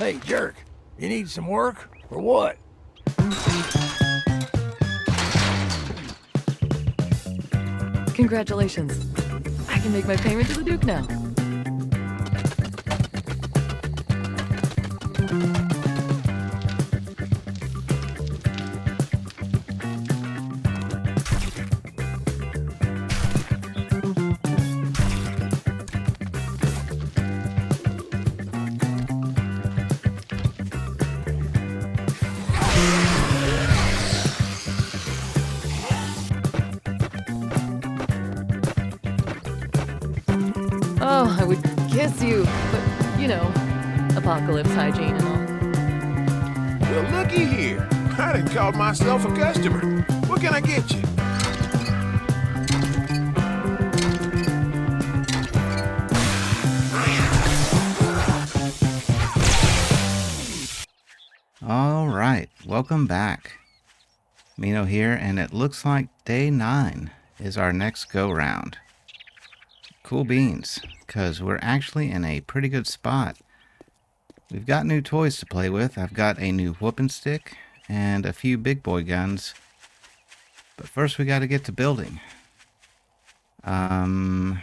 Hey, jerk, you need some work, or what? Congratulations. I can make my payment to the Duke now. Oh, I would kiss you, but, you know, apocalypse hygiene and all. Well, looky here. I done called myself a customer. What can I get you? All right, welcome back. Mino here, and it looks like day 9 is our next go-round. Cool beans, because we're actually in a pretty good spot. We've got new toys to play with. I've got a new whooping stick and a few big boy guns. But first we got to get to building. What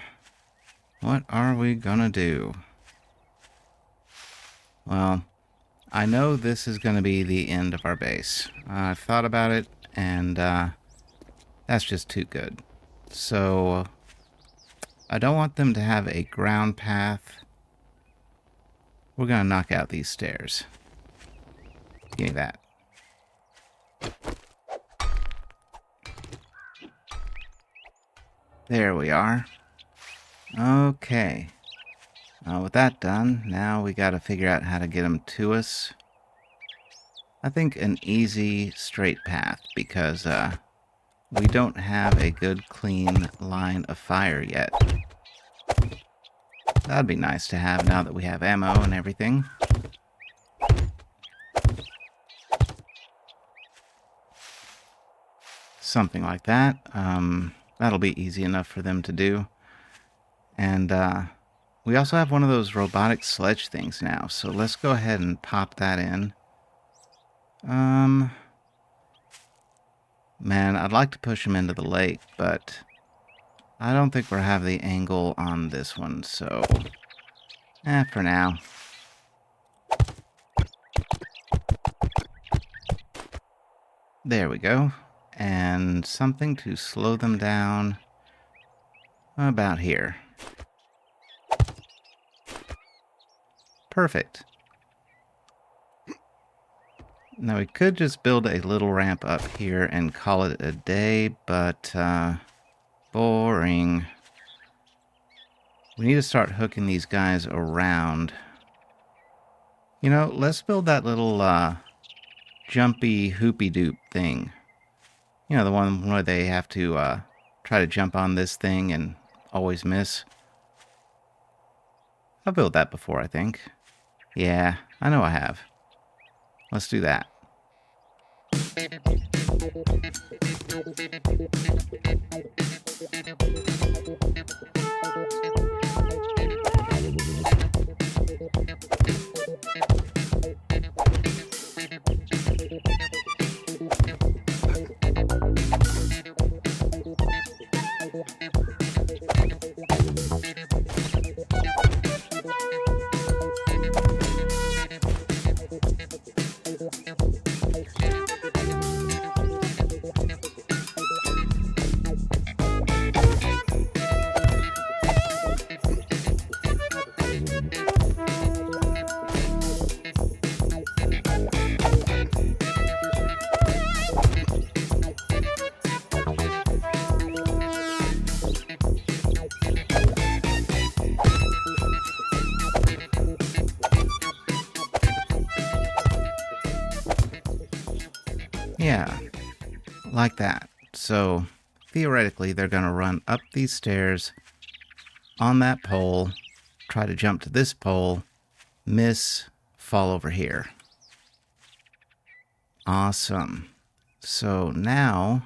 are we gonna do? Well, I know this is going to be the end of our base. I've thought about it, and that's just too good. So, I don't want them to have a ground path. We're going to knock out these stairs. Give me that. There we are. Okay. With that done, now we got to figure out how to get them to us. I think an easy straight path, because we don't have a good clean line of fire yet. That'd be nice to have now that we have ammo and everything. Something like that. That'll be easy enough for them to do. And we also have one of those robotic sledge things now, so let's go ahead and pop that in. Man, I'd like to push him into the lake, but I don't think we'll have the angle on this one, so for now. There we go. And something to slow them down about here. Perfect. Now we could just build a little ramp up here and call it a day, but boring. We need to start hooking these guys around. You know, let's build that little jumpy hoopy doop thing. You know, the one where they have to try to jump on this thing and always miss. I've built that before, I think. Yeah, I know I have. Let's do that. Yeah, like that. So, theoretically, they're going to run up these stairs on that pole, try to jump to this pole, miss, fall over here. Awesome. So now,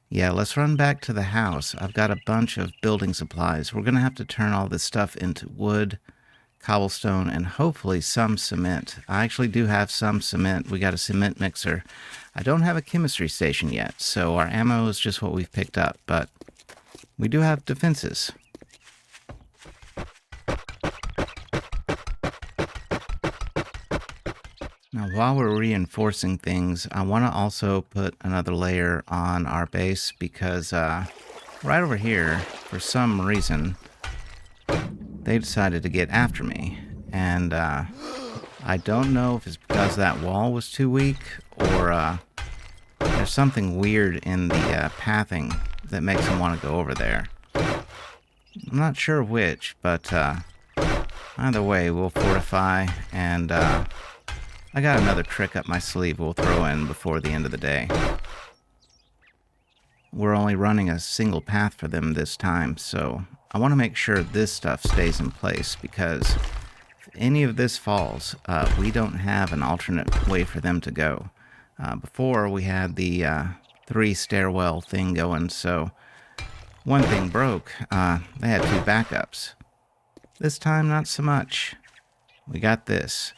yeah, let's run back to the house. I've got a bunch of building supplies. We're going to have to turn all this stuff into wood, cobblestone, and hopefully some cement. I actually do have some cement. We got a cement mixer. I don't have a chemistry station yet, so our ammo is just what we've picked up, but we do have defenses. Now, while we're reinforcing things, I want to also put another layer on our base because right over here, for some reason, they decided to get after me. And I don't know if it's because that wall was too weak or there's something weird in the pathing that makes them want to go over there. I'm not sure which, but either way, we'll fortify, and I got another trick up my sleeve we'll throw in before the end of the day. We're only running a single path for them this time, so I want to make sure this stuff stays in place, because if any of this falls, we don't have an alternate way for them to go. Before, we had the 3 stairwell thing going, so one thing broke. They had 2 backups. This time, not so much. We got this.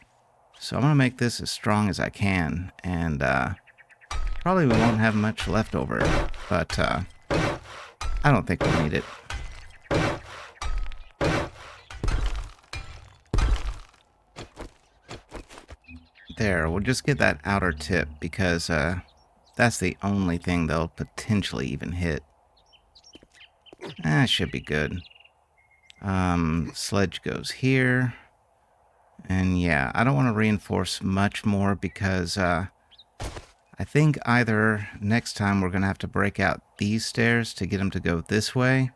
So I'm going to make this as strong as I can, and probably we won't have much left over, but I don't think we'll need it. There, we'll just get that outer tip, because that's the only thing they'll potentially even hit. Should be good. Sledge goes here. And yeah, I don't want to reinforce much more because I think either next time we're going to have to break out these stairs to get them to go this way,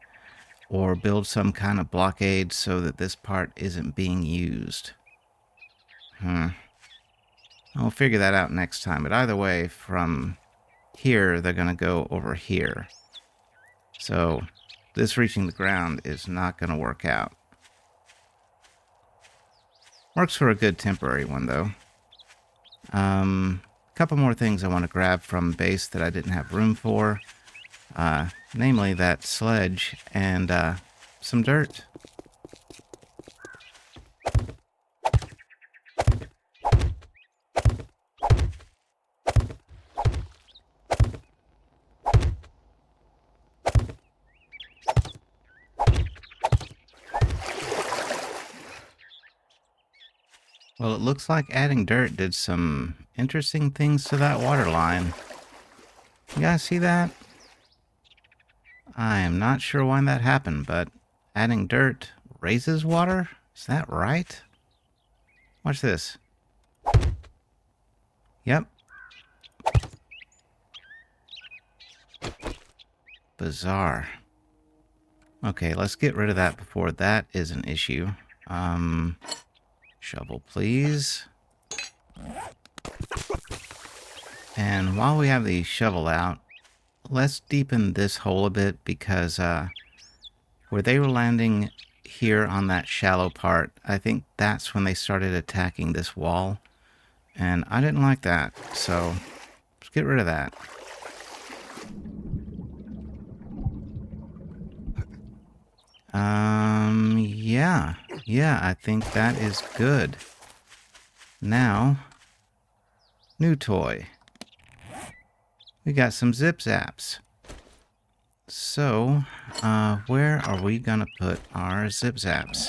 or build some kind of blockade so that this part isn't being used. I'll figure that out next time, but either way, from here, they're going to go over here. So this reaching the ground is not going to work out. Works for a good temporary one, though. A couple more things I want to grab from base that I didn't have room for. Namely that sledge and some dirt. Well, it looks like adding dirt did some interesting things to that water line. You guys see that? I am not sure why that happened, but adding dirt raises water? Is that right? Watch this. Yep. Bizarre. Okay, let's get rid of that before that is an issue. Shovel, please. And while we have the shovel out, let's deepen this hole a bit, because where they were landing here on that shallow part, I think that's when they started attacking this wall. And I didn't like that, so let's get rid of that. Yeah, I think that is good. Now, new toy. We got some zip zaps. So, where are we gonna put our zip zaps?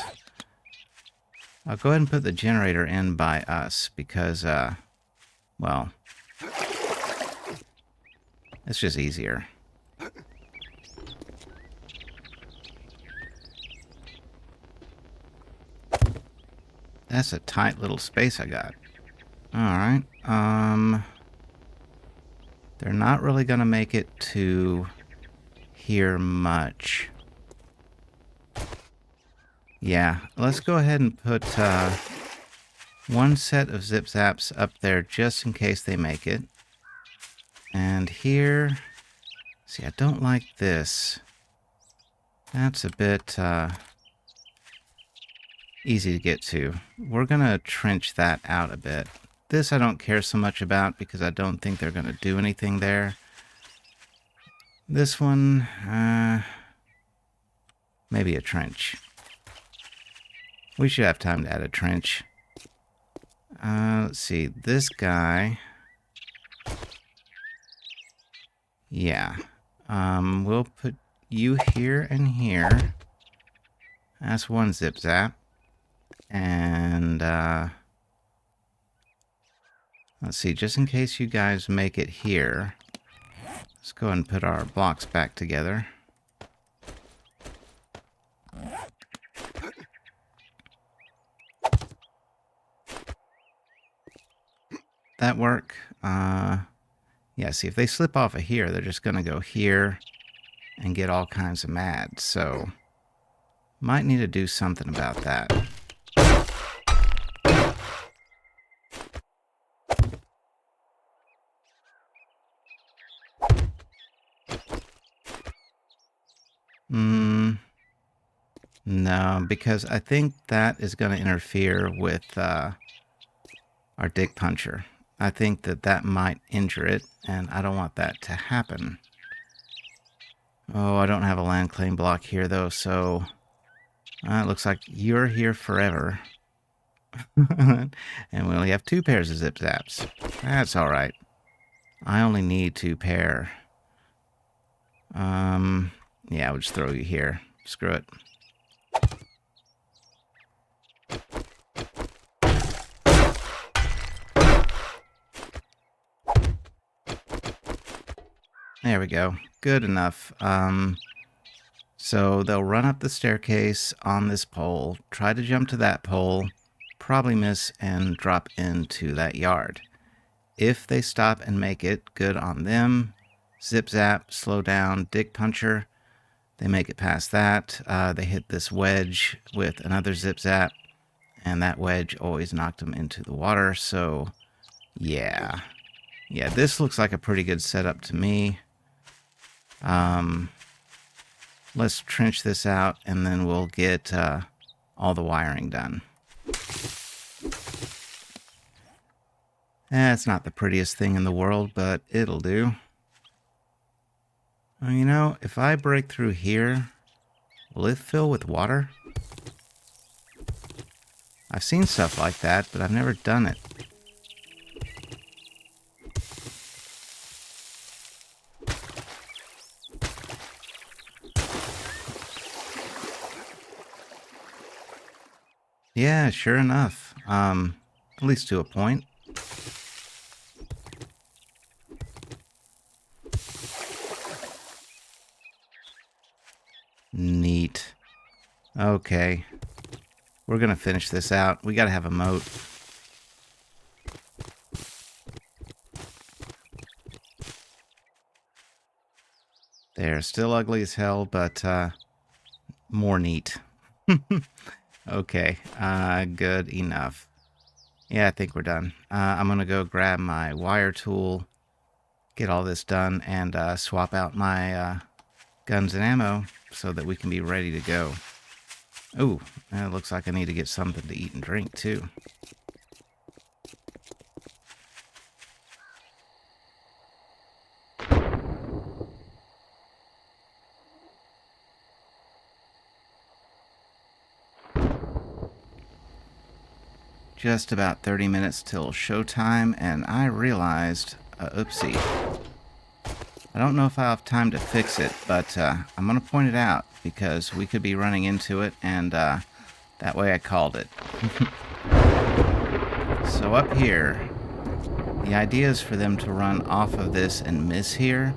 I'll go ahead and put the generator in by us because, well, it's just easier. That's a tight little space I got. Alright, they're not really gonna make it to here much. Yeah, let's go ahead and put one set of zip zaps up there just in case they make it. And here, see, I don't like this. That's a bit easy to get to. We're gonna trench that out a bit. This I don't care so much about because I don't think they're gonna do anything there. This one, maybe a trench. We should have time to add a trench. Let's see. This guy. Yeah. We'll put you here and here. That's one zip zap. And, let's see. Just in case you guys make it here. Let's go ahead and put our blocks back together. That work? Yeah, see, if they slip off of here, they're just going to go here and get all kinds of mad. So, might need to do something about that. No, because I think that is going to interfere with our dig puncher. I think that that might injure it, and I don't want that to happen. Oh, I don't have a land claim block here, though, so it looks like you're here forever. And we only have 2 pairs of zip zaps. That's all right. I only need 2 pair. Yeah, we'll just throw you here. Screw it. There we go. Good enough. So they'll run up the staircase on this pole, try to jump to that pole, probably miss and drop into that yard. If they stop and make it, good on them. Zip zap, slow down, dig puncher. They make it past that. They hit this wedge with another zip zap, and that wedge always knocked them into the water. So, yeah. Yeah, this looks like a pretty good setup to me. Let's trench this out, and then we'll get all the wiring done. It's not the prettiest thing in the world, but it'll do. Well, you know, if I break through here, will it fill with water? I've seen stuff like that, but I've never done it. Yeah, sure enough. At least to a point. Neat. Okay. We're gonna finish this out. We gotta have a moat. They're still ugly as hell, but more neat. Okay, good enough. Yeah, I think we're done. I'm gonna go grab my wire tool, get all this done, and swap out my guns and ammo so that we can be ready to go. Ooh, it looks like I need to get something to eat and drink too. Just about 30 minutes till showtime, and I realized, oopsie. I don't know if I'll have time to fix it, but I'm going to point it out because we could be running into it, and that way I called it. So up here, the idea is for them to run off of this and miss here,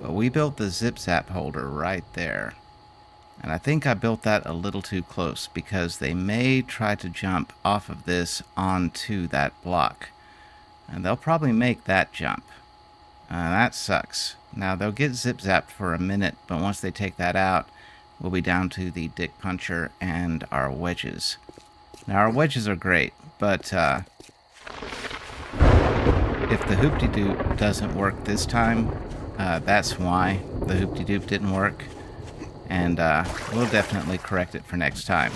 but we built the zip zap holder right there. And I think I built that a little too close because they may try to jump off of this onto that block. And they'll probably make that jump. That sucks. Now they'll get zip zapped for a minute, but once they take that out, we'll be down to the dig puncher and our wedges. Now our wedges are great, but if the Hoopty Doop doesn't work this time, that's why the Hoopty Doop didn't work. And we'll definitely correct it for next time.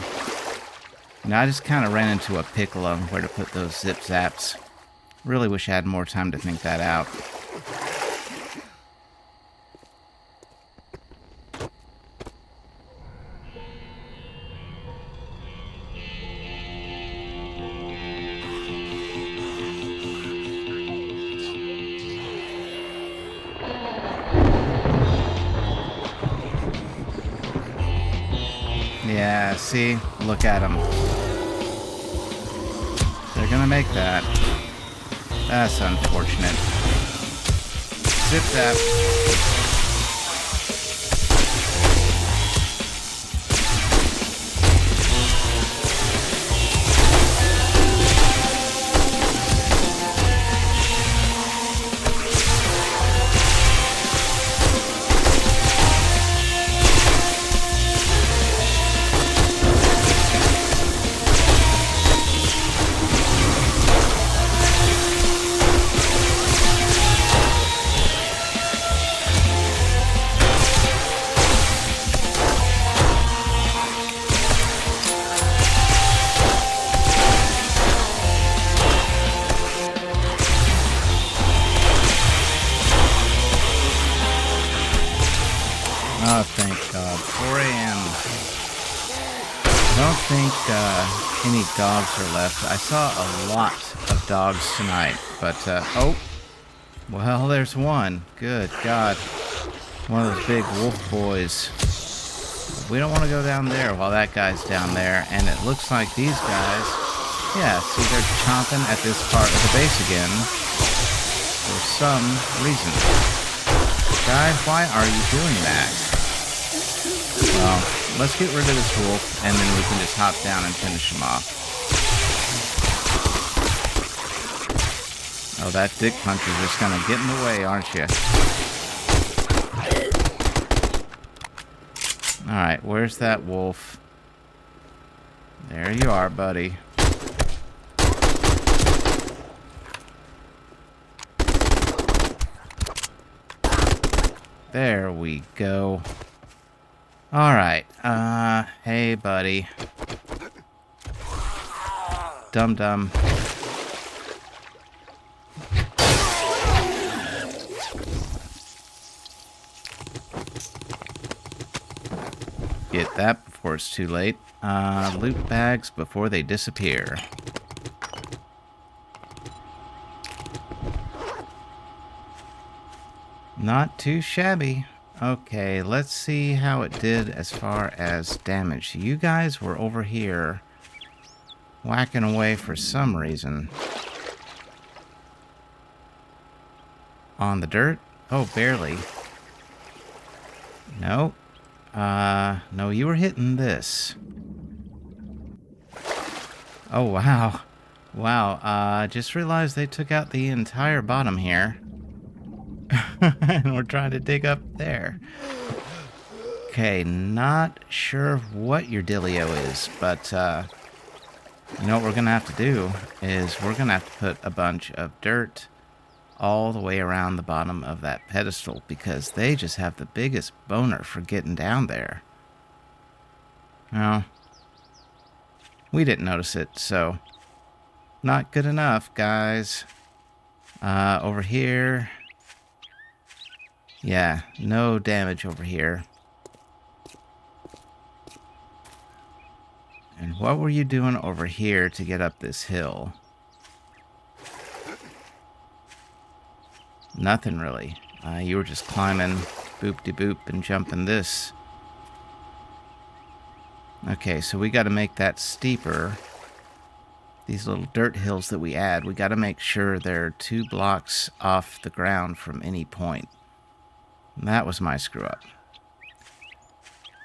Now I just kind of ran into a pickle on where to put those zip zaps. Really wish I had more time to think that out. Yeah, see? Look at them. They're gonna make that. That's unfortunate. Zip that. Oh, thank God. 4 a.m. I don't think any dogs are left. I saw a lot of dogs tonight, but, oh. Well, there's one. Good God. One of those big wolf boys. We don't want to go down there while that guy's down there, and it looks like these guys, yeah, see, they're chomping at this part of the base again for some reason. Guys, why are you doing that? Well, let's get rid of this wolf, and then we can just hop down and finish him off. Oh, that dick puncher's just gonna get in the way, aren't you? Alright, where's that wolf? There you are, buddy. There we go. Alright, hey buddy. Dum-dum. Get that before it's too late. Loot bags before they disappear. Not too shabby. Okay, let's see how it did as far as damage. You guys were over here whacking away for some reason. On the dirt? Oh, barely. No. No, you were hitting this. Oh, wow. Wow, just realized they took out the entire bottom here. And we're trying to dig up there. Okay, not sure what your dealio is, but, you know what we're gonna have to do is we're gonna have to put a bunch of dirt all the way around the bottom of that pedestal because they just have the biggest boner for getting down there. Well, we didn't notice it, so not good enough, guys. Over here. Yeah, no damage over here. And what were you doing over here to get up this hill? Nothing really. You were just climbing boop-de-boop and jumping this. Okay, so we got to make that steeper. These little dirt hills that we add, we got to make sure they're 2 blocks off the ground from any point. And that was my screw up.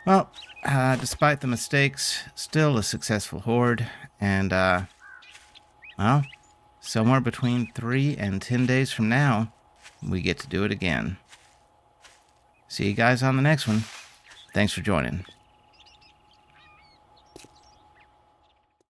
Well, despite the mistakes, still a successful horde. And, well, somewhere between 3 and 10 days from now, we get to do it again. See you guys on the next one. Thanks for joining.